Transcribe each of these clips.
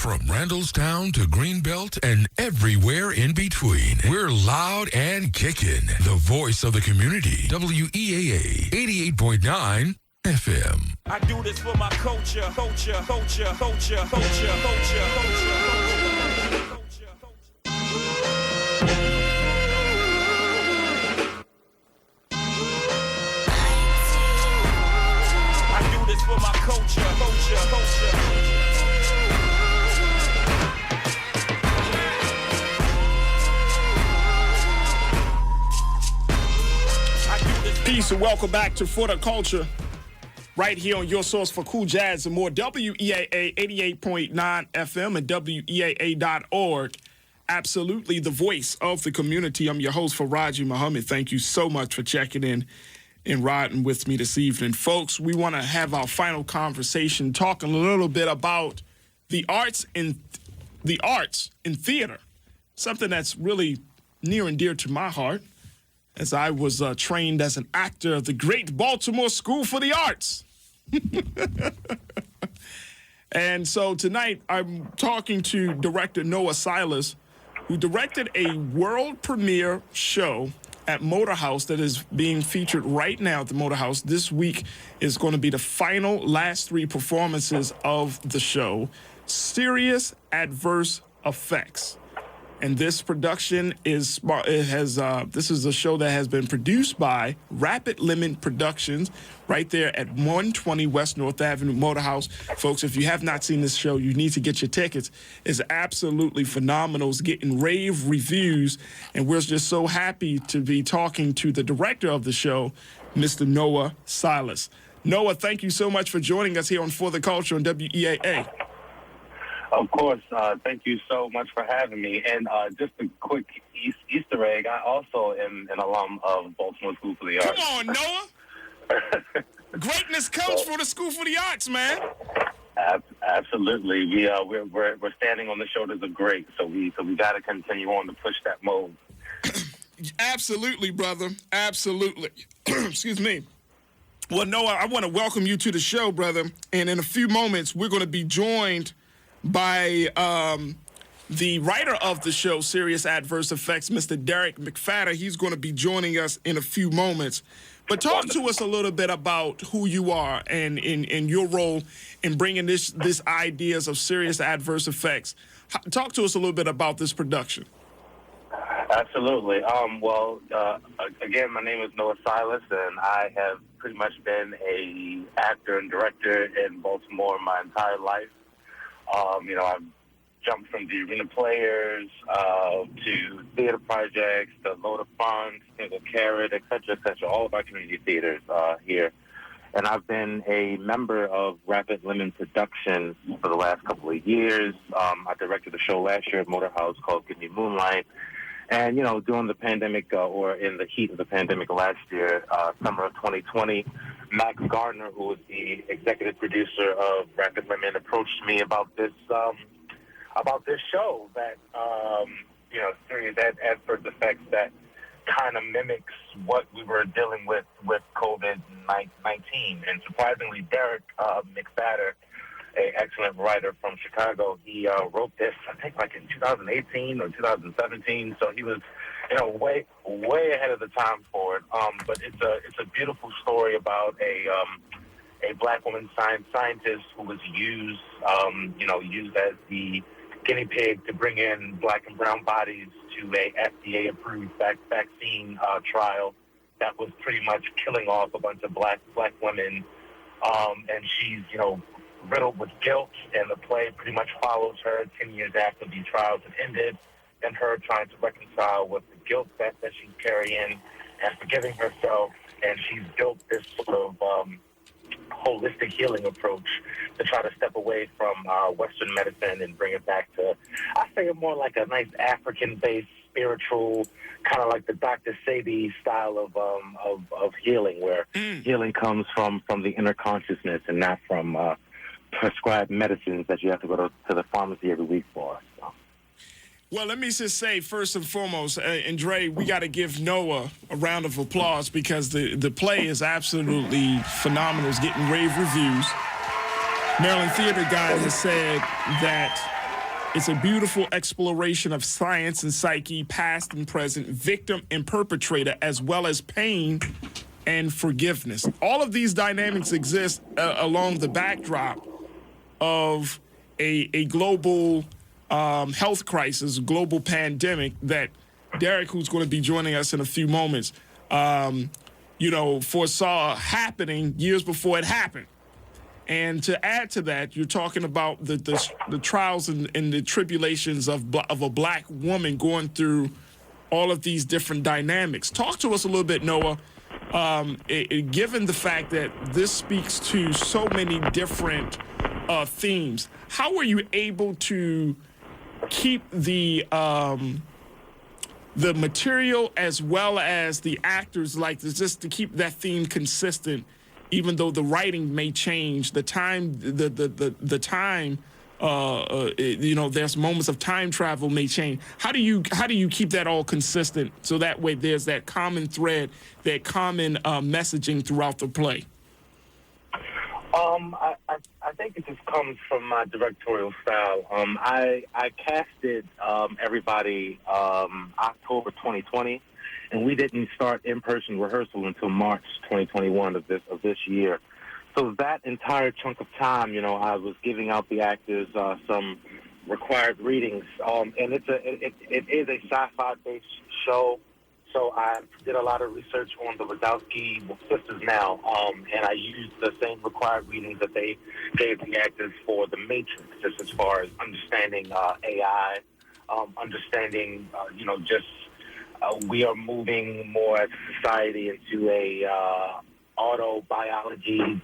From Randallstown to Greenbelt and everywhere in between, we're loud and kicking. The voice of the community. WEAA 88.9 FM. I do this for my culture. For my culture. Peace and welcome back to For the Culture, right here on your source for cool jazz and more. WEAA 88.9 FM and WEAA.org. Absolutely the voice of the community. I'm your host, Farajii Muhammad. Thank you so much for checking in and riding with me this evening. Folks, we want to have our final conversation talking a little bit about the arts in theater, something that's really near and dear to my heart, as I was trained as an actor of the great Baltimore School for the Arts. And so tonight I'm talking to director Noah Silas, who directed a world premiere show at Motor House that is being featured right now at the Motor House. This week is going to be the final last three performances of the show, Serious Adverse Effects. And this production is this is a show that has been produced by Rapid Lemon Productions right there at 120 West North Avenue, Motor House. Folks, if you have not seen this show, you need to get your tickets. It's absolutely phenomenal. It's getting rave reviews, and we're just so happy to be talking to the director of the show, Mr. Noah Silas. Noah, thank you so much for joining us here on For the Culture on WEAA. Of course. Thank you so much for having me. And just a quick Easter egg, I also am an alum of Baltimore School for the Arts. Come on, Noah. Greatness comes from the School for the Arts, man. Absolutely. We're standing on the shoulders of great, so we got to continue on to push that mold. Absolutely, brother. Absolutely. Excuse me. Well, Noah, I want to welcome you to the show, brother. And in a few moments, we're going to be joined by the writer of the show, Serious Adverse Effects, Mr. Derek McPhatter. He's going to be joining us in a few moments. But talk to us a little bit about who you are and in your role in bringing this ideas of Serious Adverse Effects. Talk to us a little bit about this production. Absolutely. Again, my name is Noah Silas, and I have pretty much been a actor and director in Baltimore my entire life. I've jumped from the Arena Players to theater projects, to Loda Font, Single Carrot, et cetera, all of our community theaters here. And I've been a member of Rapid Lemon Productions for the last couple of years. I directed a show last year at Motor House called Give Me Moonlight. And, during the pandemic, or in the heat of the pandemic last year, summer of 2020, Max Gardner, who was the executive producer of Rapid Lemon, approached me about this show that, Serious Adverse Effects that kind of mimics what we were dealing with COVID-19. And surprisingly, Derek McPhatter, an excellent writer from Chicago, he wrote this, I think, like in 2018 or 2017. So he was, way ahead of the time for it. But it's a beautiful story about a black woman scientist who was used as the guinea pig to bring in black and brown bodies to a FDA-approved vaccine trial that was pretty much killing off a bunch of black women. And she's, riddled with guilt, and the play pretty much follows her 10 years after the trials have ended, and her trying to reconcile with the guilt that she's carrying and forgiving herself. And she's built this sort of holistic healing approach to try to step away from Western medicine and bring it back to, I say, more like a nice African-based spiritual, kind of like the Dr. Sebi style of healing, where healing comes from the inner consciousness and not from prescribed medicines that you have to go to the pharmacy every week for. So. Well, let me just say, first and foremost, and Dre, we got to give Noah a round of applause because the play is absolutely phenomenal. It's getting rave reviews. Maryland Theater Guide has said that It's a beautiful exploration of science and psyche, past and present, victim and perpetrator, as well as pain and forgiveness. All of these dynamics exist along the backdrop of a global health crisis, global pandemic that Derek, who's going to be joining us in a few moments, foresaw happening years before it happened. And to add to that, you're talking about the trials and the tribulations of a black woman going through all of these different dynamics. Talk to us a little bit, Noah, given the fact that this speaks to so many different themes. How were you able to keep the material as well as the actors, like just to keep that theme consistent, even though the writing may change, the time, the time, there's moments of time travel may change. How do you keep that all consistent so that way there's that common thread, that common messaging throughout the play? I think it just comes from my directorial style. I casted everybody October 2020, and we didn't start in-person rehearsal until March 2021 of this year. So that entire chunk of time, I was giving out the actors some required readings, and it is a sci-fi-based show. So I did a lot of research on the Wazowski sisters now, and I used the same required readings that they gave the actors for The Matrix, just as far as understanding AI, understanding, we are moving more as a society into a autobiology,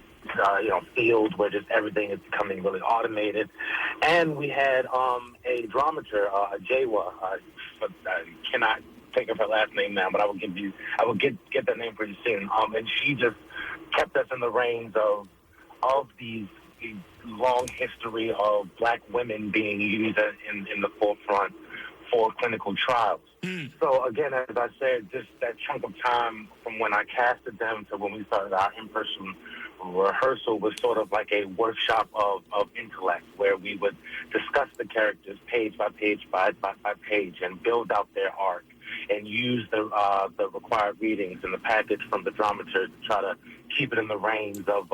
field where just everything is becoming really automated. And we had a dramaturg, Jawa, I cannot think of her last name now, but I will get that name pretty soon. And she just kept us in the reins of these long history of black women being used in the forefront for clinical trials. So again, as I said, just that chunk of time from when I casted them to when we started our in-person rehearsal was sort of like a workshop of intellect, where we would discuss the characters page by page by page and build out their arc, and use the required readings and the package from the dramaturg to try to keep it in the reins of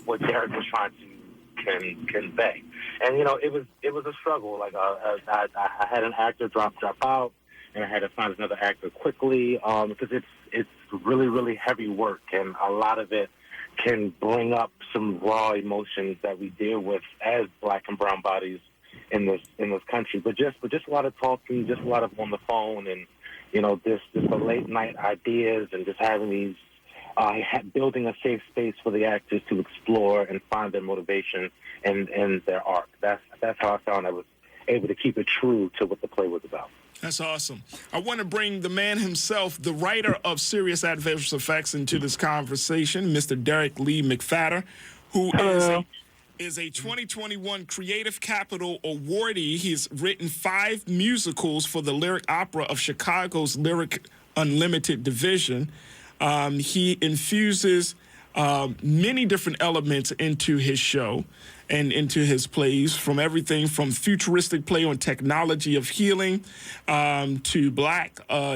what Derek was trying to convey. And it was a struggle. Like I had an actor drop out, and I had to find another actor quickly because it's really, really heavy work, and a lot of it can bring up some raw emotions that we deal with as black and brown bodies in this country. But just a lot of talking, just a lot of on the phone, and just the late night ideas, and just having these building a safe space for the actors to explore and find their motivation and their arc. That's how I found I was able to keep it true to what the play was about. That's awesome. I want to bring the man himself, the writer of Serious Adverse Effects, into this conversation, Mr. Derek Lee McPhatter, who is a 2021 Creative Capital awardee. He's written 5 musicals for the Lyric Opera of Chicago's Lyric Unlimited division. He infuses many different elements into his show and into his plays, from everything from futuristic play on technology of healing to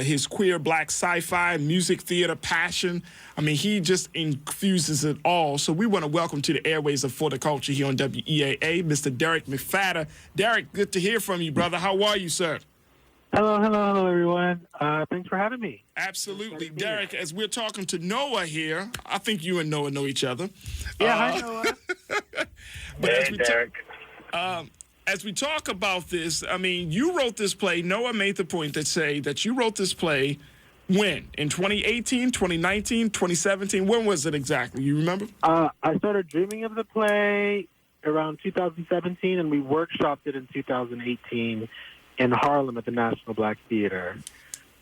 his queer black sci-fi, music, theater, passion. I mean, he just infuses it all. So we want to welcome to the airways of For the Culture here on WEAA, Mr. Derek McPhatter. Derek, good to hear from you, brother. How are you, sir? Hello, everyone. Thanks for having me. Absolutely. Derek, as we're talking to Noah here, I think you and Noah know each other. Yeah, hi, Noah. But hey, Derek. As we talk about this, I mean, you wrote this play. Noah made the point that you wrote this play when? In 2018, 2019, 2017? When was it exactly? You remember? I started dreaming of the play around 2017, and we workshopped it in 2018 in Harlem at the National Black Theater.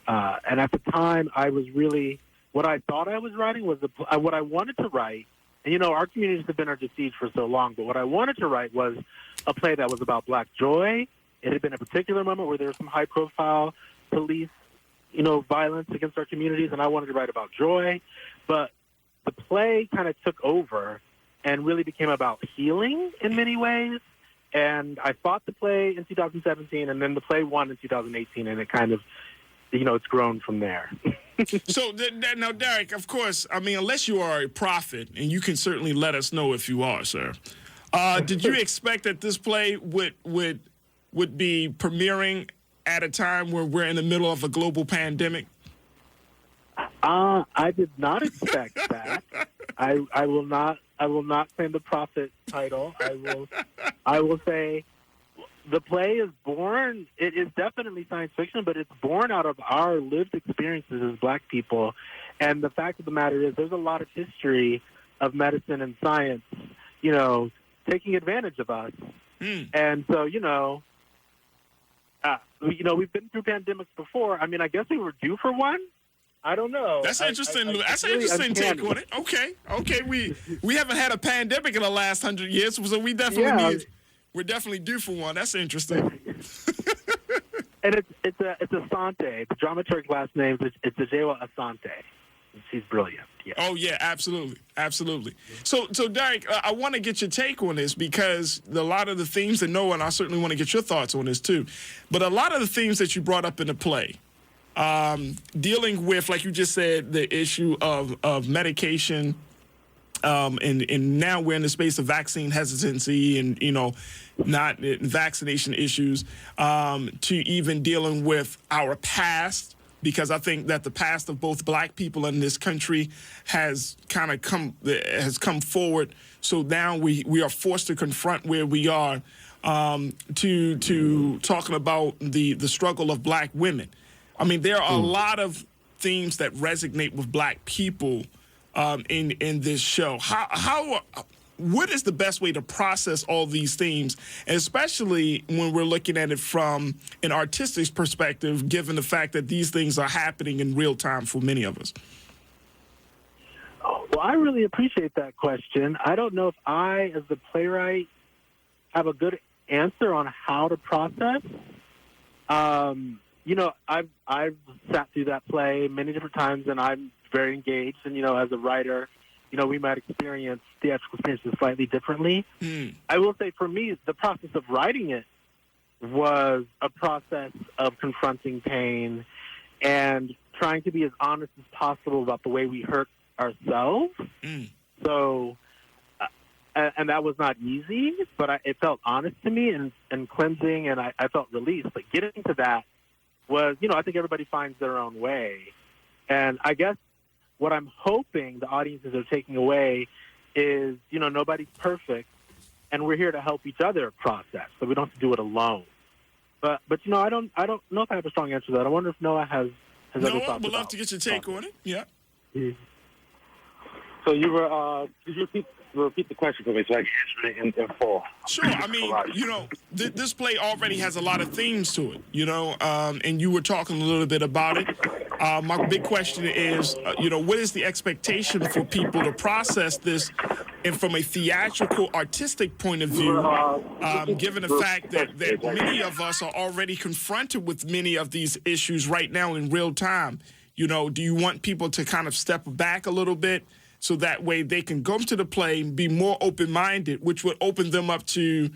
And at the time, I was really, what I thought I was writing was what I wanted to write. And, our communities have been under siege for so long, but what I wanted to write was a play that was about black joy. It had been a particular moment where there was some high-profile police, violence against our communities, and I wanted to write about joy. But the play kind of took over and really became about healing in many ways. And I fought the play in 2017, and then the play won in 2018, and it kind of, it's grown from there. So now, Derek, of course, I mean, unless you are a prophet, and you can certainly let us know if you are, sir. Did you expect that this play would be premiering at a time where we're in the middle of a global pandemic? I did not expect that. I will not claim the prophet title. I will say the play is born. It is definitely science fiction, but it's born out of our lived experiences as Black people. And the fact of the matter is, there's a lot of history of medicine and science, taking advantage of us. And so, we've been through pandemics before. I mean, I guess we were due for one. I don't know. That's interesting. That's an interesting take on it. Okay. We haven't had a pandemic in the last 100 years, so we definitely we're definitely due for one. That's interesting. And it's Asante. The dramaturg's last name it's Ajewa Asante. She's brilliant. Yeah. Oh yeah, absolutely. So Derek, I want to get your take on this because a lot of the themes, and Noah, and I certainly want to get your thoughts on this too. But a lot of the themes that you brought up in the play, dealing with, like you just said, the issue of medication, and now we're in the space of vaccine hesitancy and not vaccination issues, to even dealing with our past. Because I think that the past of both Black people in this country has kind of come forward. So now we are forced to confront where we are, to talking about the struggle of Black women. I mean, there are a lot of themes that resonate with Black people in this show. What is the best way to process all these themes, especially when we're looking at it from an artistic perspective, given the fact that these things are happening in real time for many of us? Well, I really appreciate that question. I don't know if I, as the playwright, have a good answer on how to process. I've sat through that play many different times, and I'm very engaged. And, as a writer, we might experience theatrical experiences slightly differently. I will say for me, the process of writing it was a process of confronting pain and trying to be as honest as possible about the way we hurt ourselves. So, and that was not easy, but it felt honest to me and cleansing, and I felt released. But getting to that was, I think everybody finds their own way. And I guess what I'm hoping the audiences are taking away is, nobody's perfect, and we're here to help each other process, so we don't have to do it alone. But I don't know if I have a strong answer to that. I wonder if Noah has other thoughts. Noah, would love to get your take on it. Yeah. So you were did you repeat the question for me so I can answer it in full? Sure. I mean, this play already has a lot of themes to it, and you were talking a little bit about it. My big question is, what is the expectation for people to process this, and from a theatrical, artistic point of view, given the fact that many of us are already confronted with many of these issues right now in real time? Do you want people to kind of step back a little bit so that way they can go to the play and be more open-minded, which would open them up to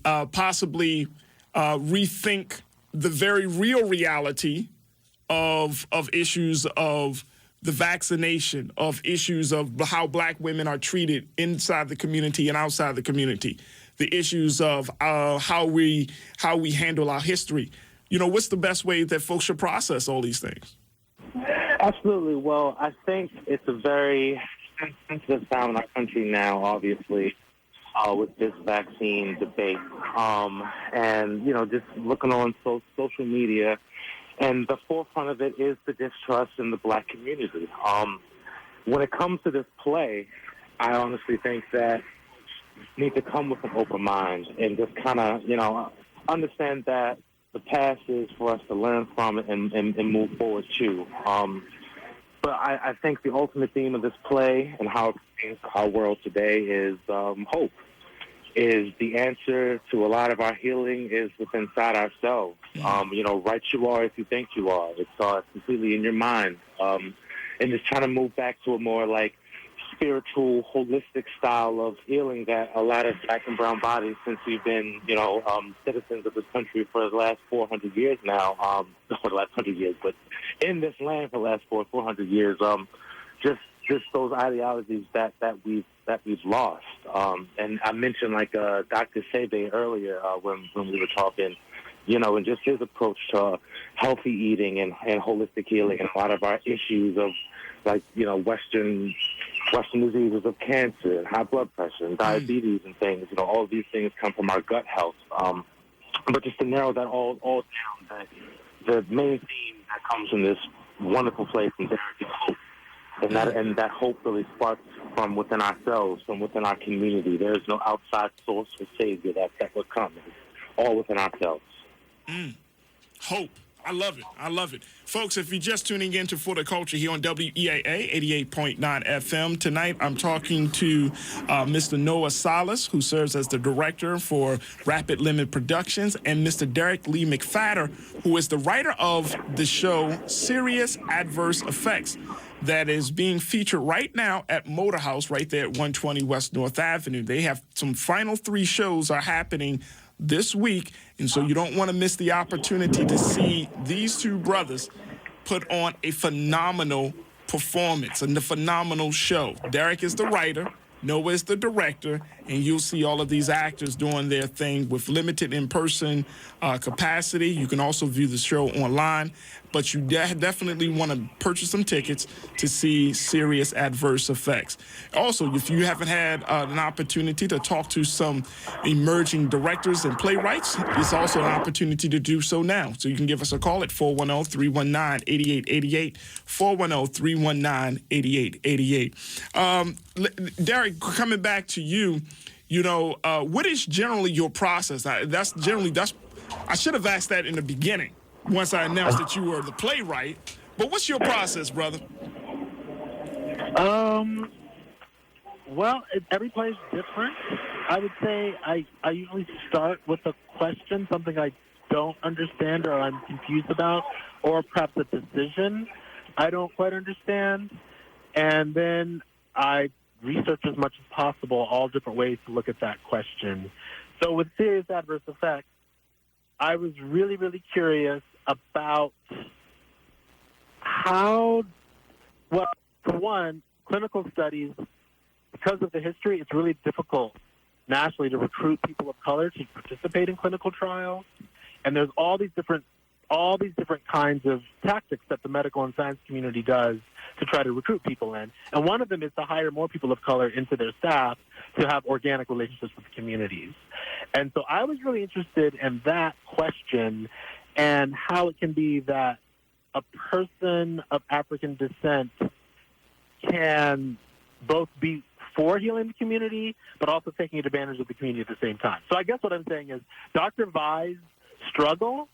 possibly rethink the very real reality of issues of the vaccination, of issues of how Black women are treated inside the community and outside the community, the issues of how we handle our history. What's the best way that folks should process all these things? Absolutely. Well, I think it's a very sensitive time in our country now, obviously, with this vaccine debate. And, just looking on social media, and the forefront of it is the distrust in the Black community. When it comes to this play, I honestly think that you need to come with an open mind and just kind of, understand that the past is for us to learn from it and move forward too. But I think the ultimate theme of this play and how it pertains to our world today is hope. Is the answer to a lot of our healing is within inside ourselves. Right you are if you think you are. It's completely in your mind. And just trying to move back to a more spiritual, holistic style of healing that a lot of black and brown bodies, since we've been, citizens of this country for the last 400 years now, not for the last 100 years, but in this land for the last 400 years, just those ideologies that we've lost. And I mentioned Dr. Sebe earlier when we were talking, and just his approach to healthy eating and holistic healing, and a lot of our issues of Western diseases of cancer and high blood pressure and diabetes and things. All of these things come from our gut health. But just to narrow that all down, the main theme that comes from this wonderful place in Derek is hope. And that hope really sparks from within ourselves, from within our community. There is no outside source or savior that will come. It's all within ourselves. Hope. I love it. I love it. Folks, if you're just tuning in to For the Culture here on WEAA 88.9 FM, tonight I'm talking to Mr. Noah Silas, who serves as the director for Rapid Limit Productions, and Mr. Derek Lee McPhatter, who is the writer of the show Serious Adverse Effects, that is being featured right now at Motor House right there at 120 West North Avenue. They have some final 3 shows are happening this week, and so you don't want to miss the opportunity to see these 2 brothers put on a phenomenal performance and a phenomenal show. Derek is the writer, Noah is the director, and you'll see all of these actors doing their thing with limited in-person capacity. You can also view the show online, but you definitely want to purchase some tickets to see Serious Adverse Effects. Also, if you haven't had an opportunity to talk to some emerging directors and playwrights, it's also an opportunity to do so now. So you can give us a call at 410-319-8888, 410-319-8888. Derek, coming back to you, what is generally your process? I should have asked that in the beginning once I announced that you were the playwright. But what's your process, brother? Well, every play is different. I would say I usually start with a question, something I don't understand or I'm confused about, or perhaps a decision I don't quite understand. And then I research as much as possible all different ways to look at that question. So with Serious Adverse Effects, I was really, really curious about for one, clinical studies, because of the history, it's really difficult nationally to recruit people of color to participate in clinical trials. And there's all these different kinds of tactics that the medical and science community does to try to recruit people in. And one of them is to hire more people of color into their staff to have organic relationships with the communities. And so I was really interested in that question and how it can be that a person of African descent can both be for healing the community, but also taking advantage of the community at the same time. So I guess what I'm saying is Dr. Vai's struggle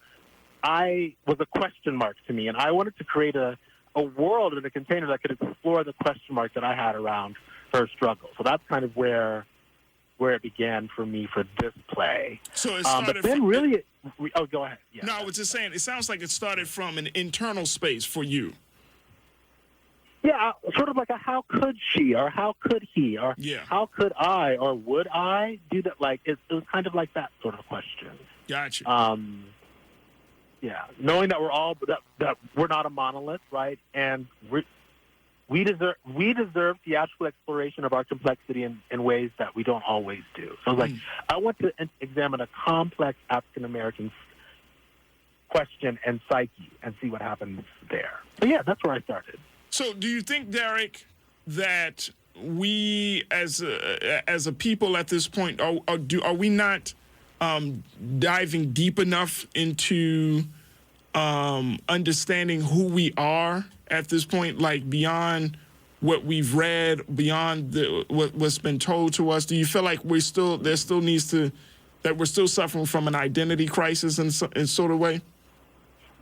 was a question mark to me, and I wanted to create a world in a container that could explore the question mark that I had around her struggle. So that's kind of where it began for me for this play. So it started but then go ahead. Yeah. No, I was just saying, it sounds like it started from an internal space for you. Yeah, sort of like a how could she, or how could he, or how could I, or would I do that? Like, it was kind of like that sort of question. Gotcha. Yeah, knowing that that we're not a monolith, right? And we deserve theatrical exploration of our complexity in ways that we don't always do. So I was like, I want to examine a complex African American question and psyche and see what happens there. So yeah, that's where I started. So do you think, Derek, that we as a people at this point are we not diving deep enough into understanding who we are at this point, like beyond what we've read, beyond what's been told to us? Do you feel like we're still suffering from an identity crisis in sort of way?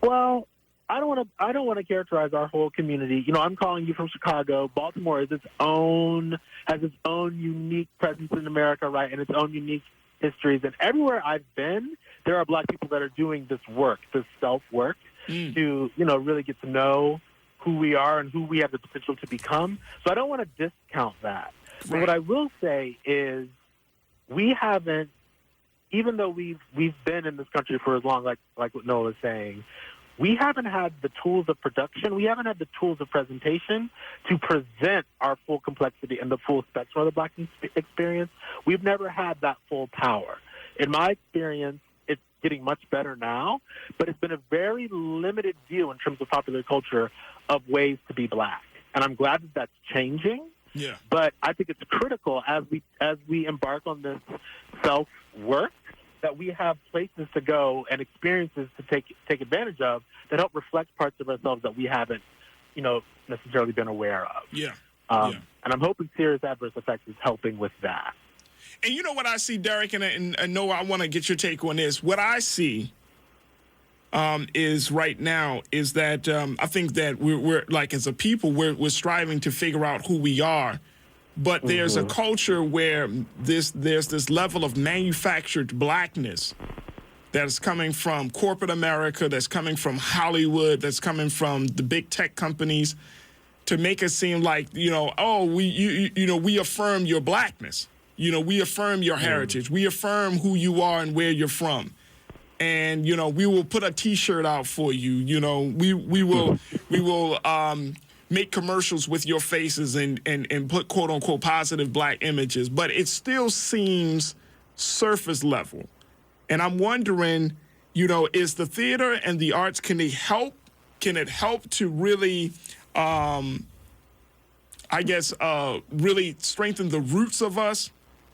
Well, I don't want to characterize our whole community. I'm calling you from Chicago. Baltimore has its own unique presence in America, right, and its own unique histories. And everywhere I've been, there are Black people that are doing this work, this self-work, to really get to know who we are and who we have the potential to become. So I don't want to discount that. Right. But what I will say is we haven't, even though we've been in this country for as long, like what Noah was saying, we haven't had the tools of production, we haven't had the tools of presentation to present our full complexity and the full spectrum of the Black experience. We've never had that full power. In my experience, it's getting much better now, but it's been a very limited view in terms of popular culture of ways to be Black. And I'm glad that that's changing. Yeah. But I think it's critical as we embark on this self-work that we have places to go and experiences to take advantage of that help reflect parts of ourselves that we haven't, necessarily been aware of. Yeah. And I'm hoping Serious Adverse Effects is helping with that. And you know what I see, Derek, and Noah, I want to get your take on this. What I see is right now is that I think that we're like, as a people, we're striving to figure out who we are. But there's a culture where there's this level of manufactured Blackness that is coming from corporate America, that's coming from Hollywood, that's coming from the big tech companies, to make it seem like, we affirm your Blackness. We affirm your heritage. We affirm who you are and where you're from. And, we will put a T-shirt out for you. We will make commercials with your faces and put quote unquote positive Black images, but it still seems surface level. And I'm wondering, is the theater and the arts, can it help to really, really strengthen the roots of us,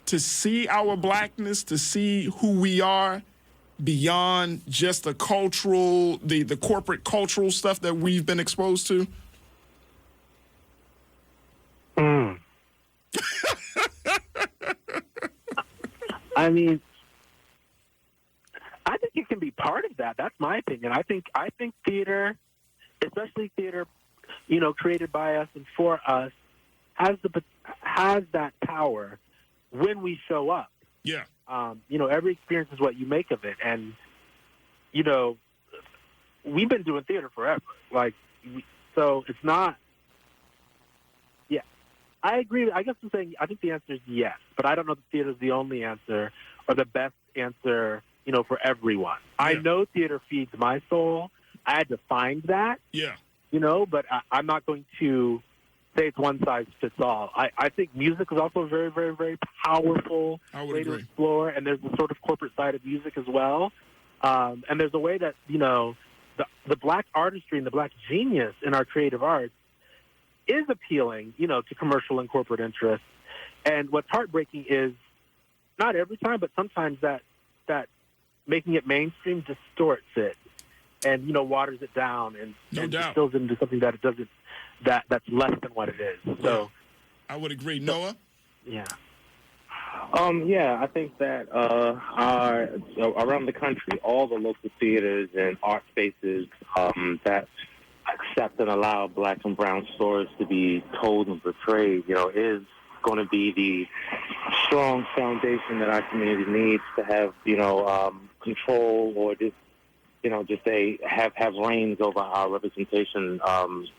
to see our Blackness, to see who we are beyond just the cultural, the corporate cultural stuff that we've been exposed to? I mean, I think it can be part of that. That's my opinion. I think theater, especially theater, created by us and for us, has that power when we show up. Yeah. Every experience is what you make of it, and we've been doing theater forever. So it's not. Yeah, I agree. I guess I'm saying I think the answer is yes, but I don't know that theater is the only answer or the best answer, for everyone. Yeah. I know theater feeds my soul. I had to find that. Yeah. But I'm not going to say it's one size fits all. I think music is also a very, very, very powerful way to explore, and there's a sort of corporate side of music as well. And there's a way that, the Black artistry and the Black genius in our creative arts is appealing, to commercial and corporate interests. And what's heartbreaking is not every time, but sometimes that making it mainstream distorts it and, waters it down and distills it into something that it doesn't, that's less than what it is. So I would agree. Noah? Yeah. I think that around the country, all the local theaters and art spaces that accept and allow Black and brown stories to be told and portrayed, is going to be the strong foundation that our community needs to have, control or just have reins over our representation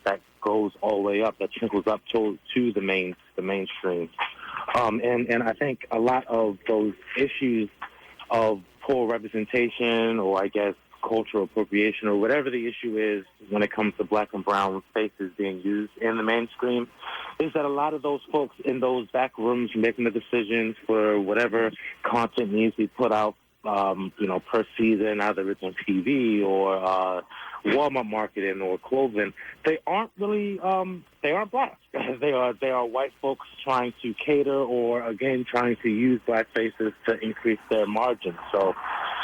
that goes all the way up, that trickles up to the mainstream. And I think a lot of those issues of poor representation, or I guess cultural appropriation, or whatever the issue is when it comes to Black and brown faces being used in the mainstream, is that a lot of those folks in those back rooms making the decisions for whatever content needs to be put out, per season, either it's on TV or Walmart marketing or clothing, they aren't really, they aren't Black. They are white folks trying to cater or, again, trying to use Black faces to increase their margins. So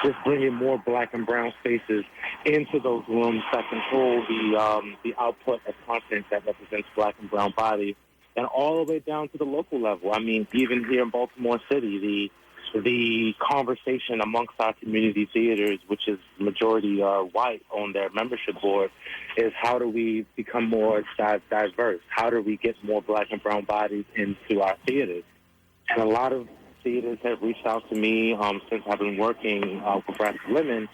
just bringing more Black and brown faces into those rooms that control the output of content that represents Black and brown bodies, and all the way down to the local level. I mean, even here in Baltimore City, the conversation amongst our community theaters, which is majority white on their membership board, is how do we become more diverse? How do we get more Black and brown bodies into our theaters? And a lot of theaters have reached out to me since I've been working with Black women,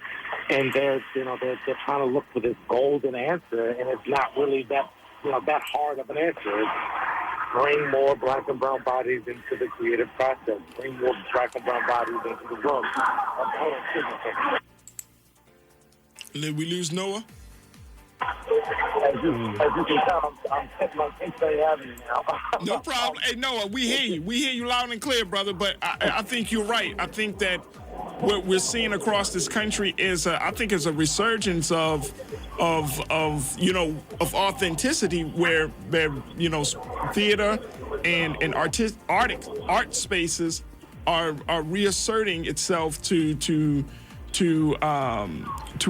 and they're trying to look for this golden answer, and it's not really that that hard of an answer. It's bring more black and brown bodies into the creative process. Bring more black and brown bodies into the room. Did we lose Noah? As you can tell, I'm sitting on Kingsbury Avenue now. No problem. Hey, Noah, we hear you. We hear you loud and clear, brother. But I think you're right. I think that what we're seeing across this country is, I think, is a resurgence of authenticity, where theater and art spaces are reasserting itself to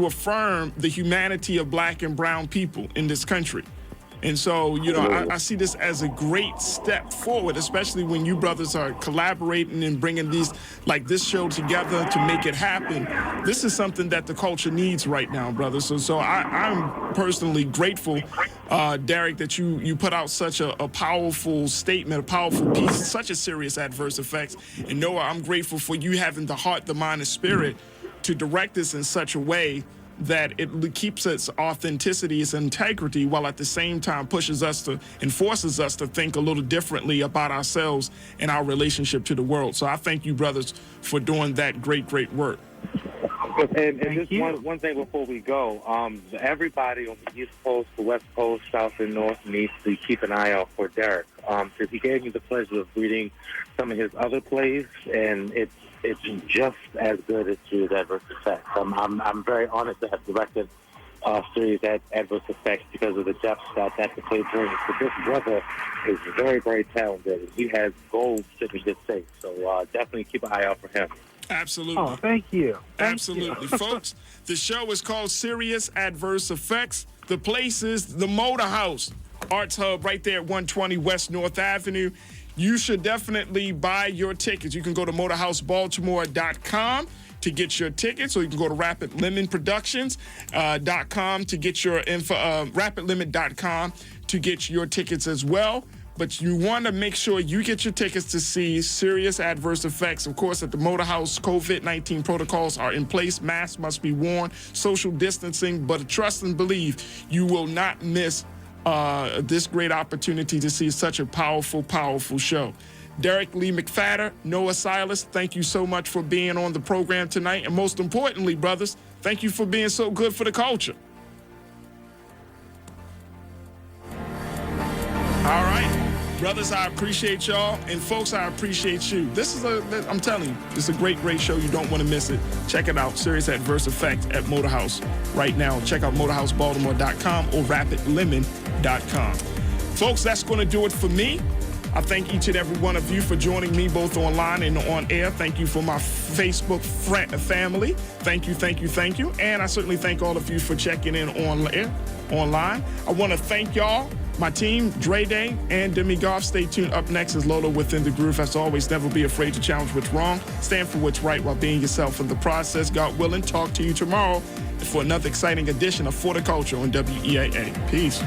affirm the humanity of black and brown people in this country. And so, I see this as a great step forward, especially when you brothers are collaborating and bringing this show together to make it happen. This is something that the culture needs right now, brothers. So I'm personally grateful, Derek, that you put out such a powerful statement, a powerful piece, such a serious adverse effects. And Noah, I'm grateful for you having the heart, the mind, and spirit to direct this in such a way that it keeps its authenticity, its integrity, while at the same time forces us to think a little differently about ourselves and our relationship to the world. So I thank you, brothers, for doing that great work. And just one thing before we go, everybody on the East Coast, the West Coast, South and North needs to keep an eye out for Derek, because he gave me the pleasure of reading some of his other plays, and it's just as good as Serious Adverse Effects. I'm very honored to have directed Serious Adverse Effects because of the depth that the play brings. But this brother is very, very talented. He has gold sitting in his safe, so definitely keep an eye out for him. Absolutely. Oh, thank you. Absolutely. Folks, the show is called Serious Adverse Effects. The place is the Motor House Arts Hub right there at 120 West North Avenue. You should definitely buy your tickets. You can go to motorhousebaltimore.com to get your tickets, or you can go to rapidlemonproductions.com to get your info, rapidlimit.com to get your tickets as well. But you want to make sure you get your tickets to see Serious Adverse Effects. Of course, at the Motor House, COVID-19 protocols are in place. Masks must be worn, social distancing, but trust and believe you will not miss this great opportunity to see such a powerful show. Derek Lee McPhatter, Noah Silas, thank you so much for being on the program tonight. And most importantly, brothers, thank you for being so good for the culture. All right. Brothers, I appreciate y'all. And folks, I appreciate you. I'm telling you, this is a great show. You don't want to miss it. Check it out. Serious Adverse Effect at Motor House right now. Check out motorhousebaltimore.com or rapidlemon.com. Folks, that's going to do it for me. I thank each and every one of you for joining me both online and on air. Thank you for my Facebook family. Thank you. And I certainly thank all of you for checking in online. I want to thank y'all, my team, Dre Day and Demi Goff. Stay tuned. Up next is Lolo Within the Groove. As always, never be afraid to challenge what's wrong. Stand for what's right while being yourself in the process. God willing, talk to you tomorrow for another exciting edition of For the Culture on WEAA. Peace.